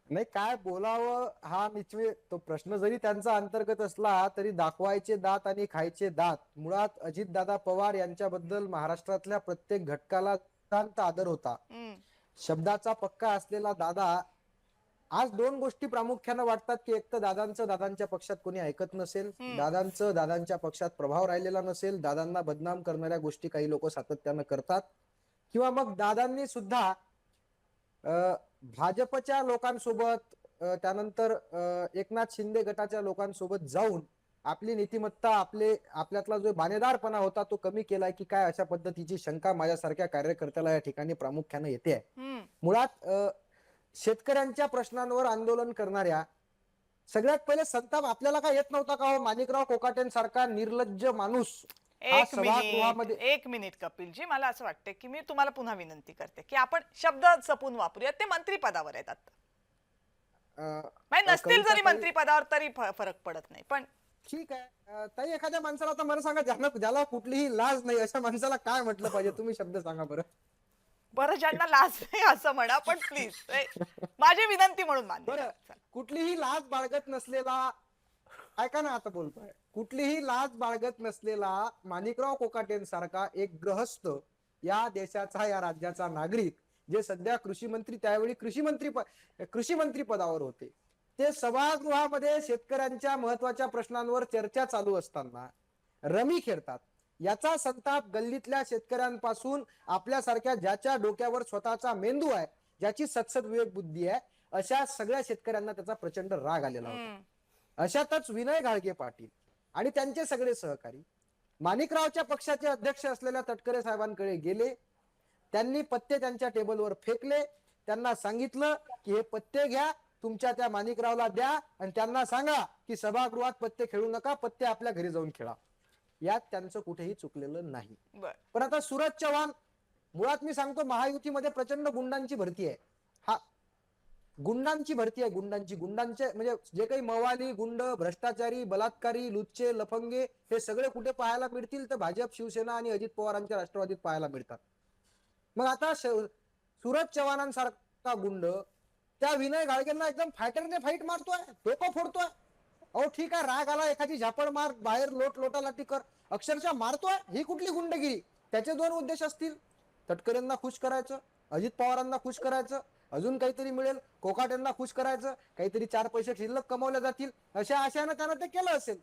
नाही काय बोलावं हा तो प्रश्न जरी त्यांचा अंतर्गत असला तरी दाखवायचे दात आणि खायचे दात. मुळात अजितदादा पवार यांच्याबद्दल महाराष्ट्रातल्या प्रत्येक घटकाला अत्यंत आदर होता. हम्म. शब्दाचा पक्का असलेला दादा. आज दोन गोष्टी प्रामुख्याने वाटतात की एक तर दादांच्या पक्षात कोणी ऐकत नसेल, हम्म. दादांच्या पक्षात प्रभाव राहिलेला नसेल, दादांना बदनाम करणाऱ्या गोष्टी काही लोक सातत्यानं करतात, किंवा मग दादांनी सुद्धा भाजपच्या लोकांसोबत त्यानंतर एकनाथ शिंदे गटाच्या लोकांसोबत जाऊन आपली नीतिमत्ता आपल्यातला जो बाणेदारपणा होता तो कमी केलाय की काय, अशा पद्धतीची शंका माझ्यासारख्या कार्यकर्त्याला या ठिकाणी प्रामुख्याने येते. हम्म. मुळात शेतकऱ्यांच्या प्रश्नांवर आंदोलन करणाऱ्या सगळ्यात पहिले संताप आपल्याला काय येत नव्हता का हो? माणिकराव कोकाटेंसारखा निर्लज्ज माणूस हा सभागृहामध्ये. एक मिनिट कपिलजी, मला असं वाटतं की मी तुम्हाला पुन्हा विनंती करते की आपण शब्द जपून वापरूया. ते मंत्री पदावर आहेत आता, म्हणजे नसतील जरी मंत्री पदावर तरी फरक पडत नाही. पण ठीक आहे ताई, एखाद्या माणसाला आता मला सांगा, ज्याला कुठलीही लाज नाही अशा माणसाला काय म्हटलं पाहिजे? तुम्ही शब्द सांगा बरं. बरं, ज्यांना लाज नाही असं म्हणा, पण प्लीज माझी विनंती म्हणून मान्य बरं, करा. कुठलीही लाज बाळगत नसलेला, ऐका ना आता बोलतोय, कुठलीही लाज बाळगत नसलेला माणिकराव कोकाटेंसारखा एक ग्रहस्थ, या देशाचा या राज्याचा नागरिक, जे सध्या कृषी मंत्री, त्यावेळी कृषी मंत्री पदावर होते, ते सभागृहामध्ये शेतकऱ्यांच्या महत्वाच्या प्रश्नांवर चर्चा चालू असताना रमी खेळतात. याचा संताप गल्लीतल्या शेतकऱ्यांपासून आपल्यासारख्या, ज्याच्या डोक्यावर स्वतःचा मेंदू आहे, ज्याची सत्सद विवेक बुद्धी आहे, अशा सगळ्या शेतकऱ्यांना त्याचा प्रचंड राग आलेला होता. अशातच विनय घाळगे पाटील आणि त्यांचे सगळे सहकारी माणिकरावच्या पक्षाचे अध्यक्ष असलेल्या तटकरे साहेबांकडे गेले. त्यांनी पत्ते त्यांच्या टेबलवर फेकले. त्यांना सांगितलं की हे पत्ते घ्या, तुमच्या त्या माणिकरावला द्या आणि त्यांना सांगा की सभागृहात पत्ते खेळू नका, पत्ते आपल्या घरी जाऊन खेळा. यात त्यांचं कुठेही चुकलेलं नाही. पण आता सूरज चव्हाण, मुळात मी सांगतो, महायुतीमध्ये प्रचंड गुंडांची भरती आहे. हा, गुंडांची भरती आहे. गुंडांचे म्हणजे जे काही मवाली, गुंड, भ्रष्टाचारी, बलात्कारी, लुच्चे, लफंगे, हे सगळे कुठे पाहायला मिळतील? तर भाजप, शिवसेना आणि अजित पवारांच्या राष्ट्रवादीत पाहायला मिळतात. मग आता सूरज चव्हाणांसारखा गुंड त्या विनय घाळगेंना एकदम फायटरने फाईट मारतोय, डोकं फोडतोय. अहो ठीक आहे, राग आला, एखादी झापड मार, बाहेर लोटालाटी कर, अक्षरशः मारतोय. ही कुठली गुंडगिरी? त्याचे दोन उद्देश असतील: तटकरेंना खुश करायचं, अजित पवारांना खुश करायचं, अजून काहीतरी मिळेल, कोकाटेंना खुश करायचं, काहीतरी चार पैसे शिल्लक कमावले जातील, अशा आशयानं त्यानं ते केलं असेल.